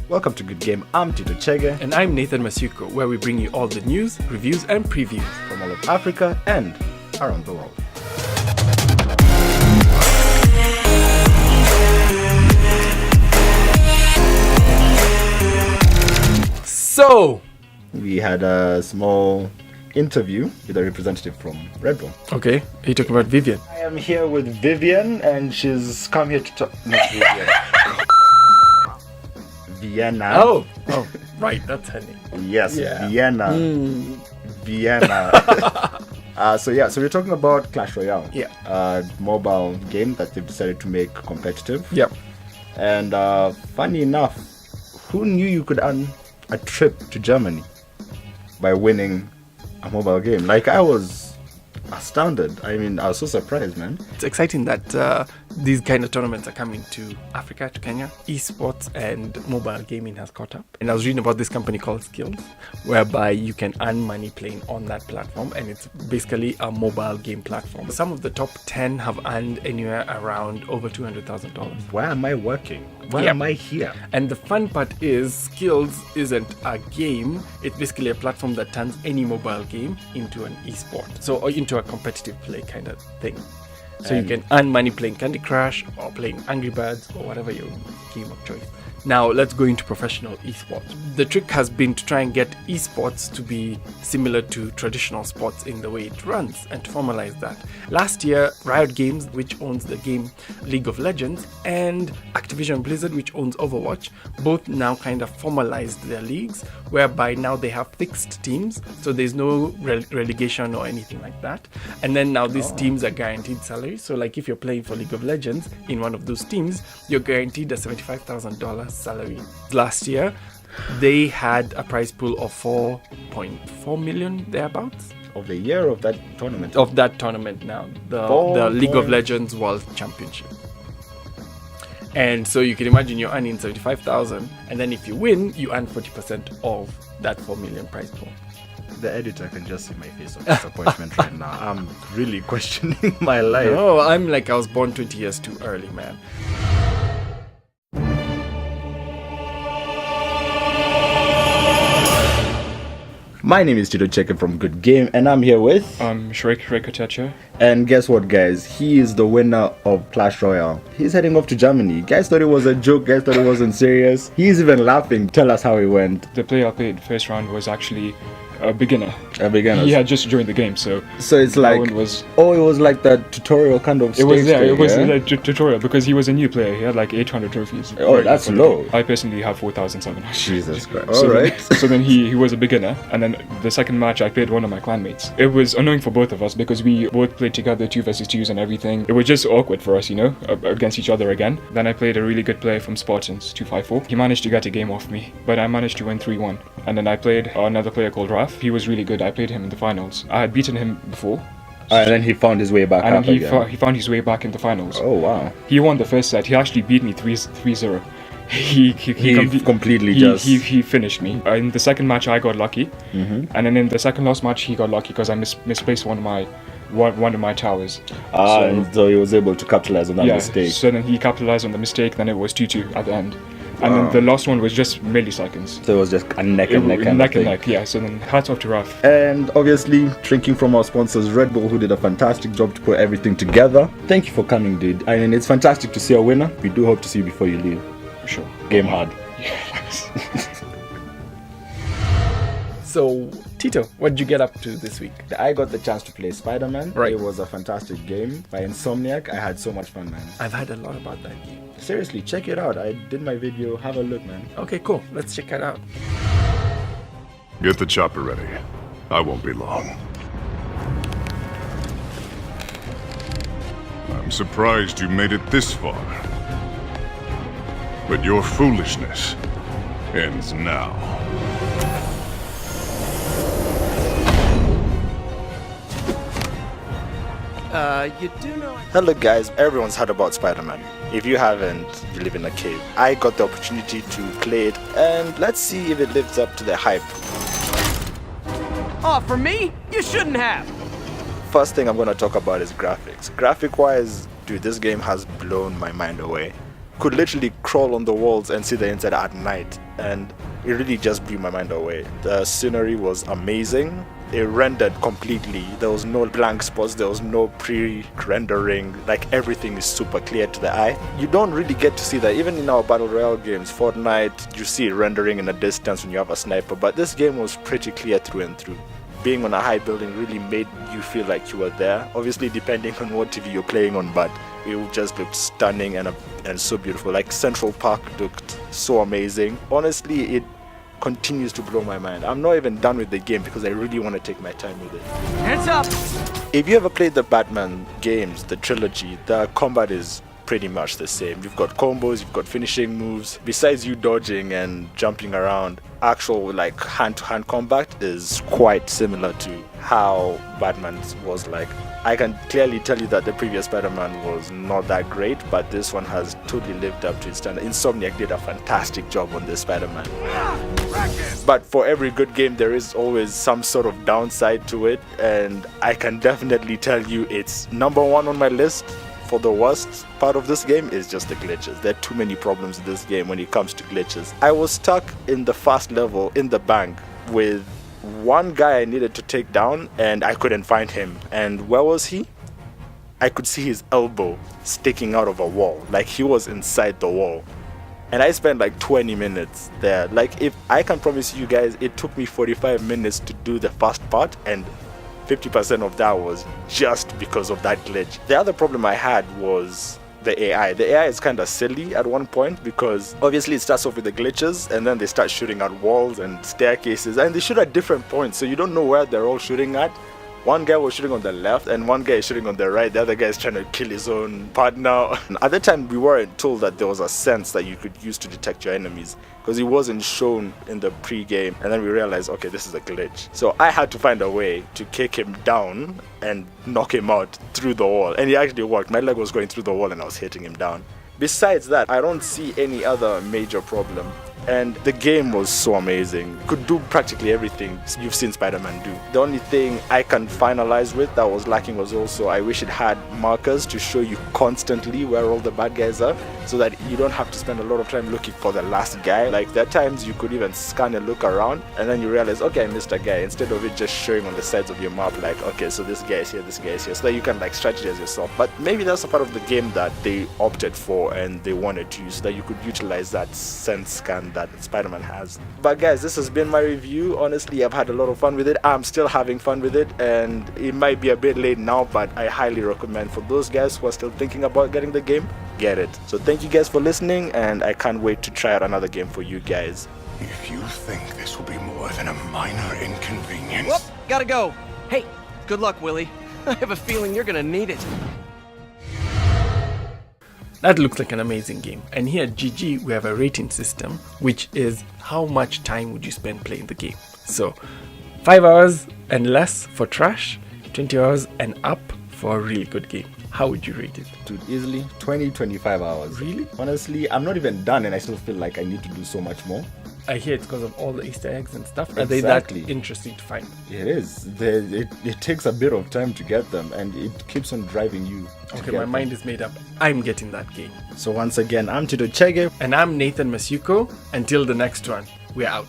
Welcome to Good Game. I'm Tito Chege. And I'm Nathan Masuko, where we bring you all the news, reviews, and previews from all of Africa and around the world. So, we had a small interview with a representative from Red Bull. Okay, are you talking about Vivian? I am here with Vivian, and she's come here to talk. Not Vivian. Vienna. Oh, right, that's her name. Yes, Yeah. Vienna. Vienna. So we're talking about Clash Royale. Yeah. Mobile game that they've decided to make competitive. Yep. And funny enough, who knew you could earn a trip to Germany by winning a mobile game? Like, I was astounded. I mean, I was so surprised, man. It's exciting that these kind of tournaments are coming to Africa, to Kenya. Esports and mobile gaming has caught up. And I was reading about this company called Skills, whereby you can earn money playing on that platform, and it's basically a mobile game platform. Some of the top 10 have earned anywhere around over $200,000. Why am I working? Why am I here? And the fun part is Skills isn't a game. It's basically a platform that turns any mobile game into an esport. Or into a competitive play kind of thing. So you can earn money playing Candy Crush or playing Angry Birds or whatever your game of choice. Now let's go into professional esports. The trick has been to try and get esports to be similar to traditional sports in the way it runs and to formalize that. Last year, Riot Games, which owns the game League of Legends, and Activision Blizzard, which owns Overwatch, both now kind of formalized their leagues, whereby now they have fixed teams, so there's no relegation or anything like that. And then now these teams are guaranteed salaries. So like if you're playing for League of Legends in one of those teams, you're guaranteed a $75,000 salary. Last year, they had a prize pool of 4.4 million thereabouts. Of the year of that tournament? Of that tournament now. The League of Legends World Championship. And so you can imagine you're earning 75,000, and then if you win, you earn 40% of that 4 million prize pool. The editor can just see my face of disappointment right now. I'm really questioning my life. No, I'm like I was born 20 years too early, man. My name is Tito Cheke from Good Game, and I'm here with... Shrek Otecha. And guess what, guys? He is the winner of Clash Royale. He's heading off to Germany. Guys thought it was a joke. Guys thought it wasn't serious. He's even laughing. Tell us how it went. The player I played first round was actually a beginner. A beginner? He had just joined the game, so it's like... it was like that tutorial kind of stage. It was a tutorial because he was a new player. He had like 800 trophies. Oh, that's low. I personally have 4,700. Jesus Christ. Alright. So then he was a beginner, and then the second match I played one of my clanmates. It was annoying for both of us because we both played together 2 versus 2s and everything. It was just awkward for us, against each other again. Then I played a really good player from Spartans, 254. He managed to get a game off me, but I managed to win 3-1. And then I played another player called Raf. He was really good. I played him in the finals. I had beaten him before. And then he found his way back up again. He found his way back in the finals. Oh, wow. He won the first set. He actually beat me 3-0. He finished me. In the second match, I got lucky. Mm-hmm. And then in the second last match, he got lucky because I misplaced one of my towers. So he was able to capitalize on that mistake. So then he capitalized on the mistake. Then it was 2-2 at the end. And then the last one was just milliseconds. So it was just a neck and neck. Yeah. So then hats off to Raf. And obviously, drinking from our sponsors, Red Bull, who did a fantastic job to put everything together. Thank you for coming, dude. I mean, it's fantastic to see a winner. We do hope to see you before you leave. Sure. Game hard. So, Tito, what did you get up to this week? I got the chance to play Spider-Man. Right. It was a fantastic game by Insomniac. I had so much fun, man. I've heard a lot about that game. Seriously, check it out. I did my video. Have a look, man. Okay, cool. Let's check it out. Get the chopper ready. I won't be long. I'm surprised you made it this far. But your foolishness ends now. You do know... Hello guys, everyone's heard about Spider-Man. If you haven't, you live in a cave. I got the opportunity to play it, and let's see if it lives up to the hype. Oh, for me? You shouldn't have! First thing I'm going to talk about is graphics. Graphic-wise, dude, this game has blown my mind away. Could literally crawl on the walls and see the inside at night. and it really just blew my mind away. The scenery was amazing. It rendered completely. There was no blank spots, there was no pre-rendering. Like, everything is super clear to the eye. You don't really get to see that. Even in our battle royale games, Fortnite, you see it rendering in the distance when you have a sniper, but this game was pretty clear through and through. Being on a high building really made you feel like you were there. Obviously, depending on what TV you're playing on, but it just looked stunning and so beautiful. Like, Central Park looked so amazing. Honestly, it continues to blow my mind. I'm not even done with the game because I really want to take my time with it. Hands up! If you ever played the Batman games, the trilogy, the combat is pretty much the same. You've got combos, you've got finishing moves. Besides you dodging and jumping around, actual like hand-to-hand combat is quite similar to how Batman's was like. I can clearly tell you that the previous Spider-Man was not that great, but this one has totally lived up to its standard. Insomniac did a fantastic job on this Spider-Man. But for every good game, there is always some sort of downside to it, and I can definitely tell you it's number one on my list. For the worst part of this game is just the glitches. There are too many problems in this game when it comes to glitches. I was stuck in the first level in the bank with one guy I needed to take down, and I couldn't find him. And where was he? I could see his elbow sticking out of a wall, like he was inside the wall. And I spent like 20 minutes there. Like, if I can promise you guys, it took me 45 minutes to do the first part, and 50% of that was just because of that glitch. The other problem I had was the AI. The AI is kind of silly at one point because obviously it starts off with the glitches and then they start shooting at walls and staircases, and they shoot at different points, so you don't know where they're all shooting at. One guy was shooting on the left and one guy is shooting on the right. The other guy is trying to kill his own partner. At the time, we weren't told that there was a sense that you could use to detect your enemies because it wasn't shown in the pre-game. And then we realized, okay, this is a glitch. So I had to find a way to kick him down and knock him out through the wall. And it actually worked. My leg was going through the wall and I was hitting him down. Besides that, I don't see any other major problem. And the game was so amazing. Could do practically everything you've seen Spider-Man do. The only thing I can finalize with that was lacking was also I wish it had markers to show you constantly where all the bad guys are, so that you don't have to spend a lot of time looking for the last guy. Like, there are times you could even scan and look around and then you realize, okay, I missed a guy, instead of it just showing on the sides of your map like, okay, so this guy is here, this guy is here, so that you can like strategize yourself. But maybe that's a part of the game that they opted for and they wanted to use, so that you could utilize that sense scan that Spider-Man has. But guys, this has been my review. Honestly, I've had a lot of fun with it. I'm still having fun with it, and it might be a bit late now, but I highly recommend for those guys who are still thinking about getting the game, get it. So thank you guys for listening, and I can't wait to try out another game for you guys. If you think this will be more than a minor inconvenience... Whoop, gotta go. Hey, good luck, Willie. I have a feeling you're gonna need it. That looks like an amazing game. And here at GG, we have a rating system, which is how much time would you spend playing the game. So 5 hours and less for trash, 20 hours and up for a really good game. How would you rate it? Dude, easily 20-25 hours. Really? Honestly, I'm not even done and I still feel like I need to do so much more. I hear it's because of all the Easter eggs and stuff. Are Exactly. they that interesting to find? It is. It takes a bit of time to get them, and it keeps on driving you. Okay, my mind is made up. I'm getting that game. So once again, I'm Tito Chege. And I'm Nathan Masuko. Until the next one, we're out.